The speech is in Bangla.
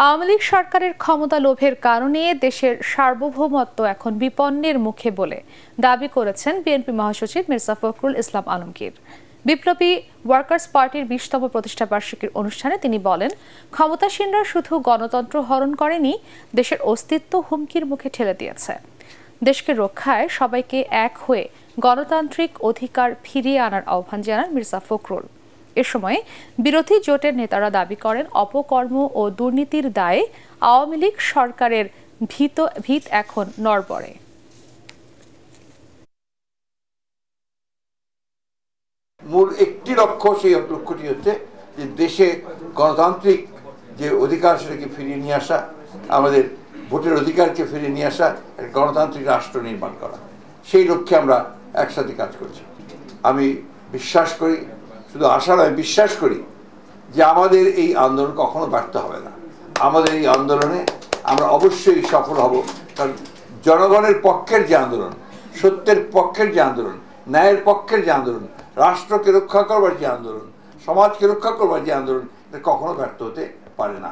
আওয়ামী লীগ সরকারের ক্ষমতা লোভের কারণে দেশের সার্বভৌমত্ব এখন বিপন্নের মুখে বলে দাবি করেছেন বিএনপি মহাসচিব মির্জা ফখরুল ইসলাম আলমগীর। বিপ্লবী ওয়ার্কার্স পার্টির 20তম প্রতিষ্ঠাবার্ষিকীর অনুষ্ঠানে তিনি বলেন, ক্ষমতাসীনরা শুধু গণতন্ত্র হরণ করেনি, দেশের অস্তিত্ব হুমকির মুখে ঠেলে দিয়েছে। দেশকে রক্ষায় সবাইকে এক হয়ে গণতান্ত্রিক অধিকার ফিরিয়ে আনার আহ্বান জানান মির্জা ফখরুল। এ সময় বিরোধী জোটের নেতারা দাবি করেন, অপকর্ম ও দুর্নীতির দায়ে আওয়ামী লীগ সরকারের ভিত এখন নড়বড়ে। মূল একটি লক্ষ্য, সেই লক্ষ্যটি হচ্ছে যে দেশে গণতান্ত্রিক যে অধিকার সেটাকে ফিরিয়ে নিয়ে আসা, আমাদের ভোটের অধিকারকে ফিরিয়ে নিয়ে আসা, গণতান্ত্রিক রাষ্ট্র নির্মাণ করা। সেই লক্ষ্যে আমরা একসাথে কাজ করছি। আমি বিশ্বাস করি, শুধু আশা নয়, বিশ্বাস করি যে আমাদের এই আন্দোলন কখনো ব্যর্থ হবে না। আমাদের এই আন্দোলনে আমরা অবশ্যই সফল হব, কারণ জনগণের পক্ষের যে আন্দোলন, সত্যের পক্ষের যে আন্দোলন, ন্যায়ের পক্ষের যে আন্দোলন, রাষ্ট্রকে রক্ষা করবার যে আন্দোলন, সমাজকে রক্ষা করবার যে আন্দোলন, এটা কখনো ব্যর্থ হতে পারে না।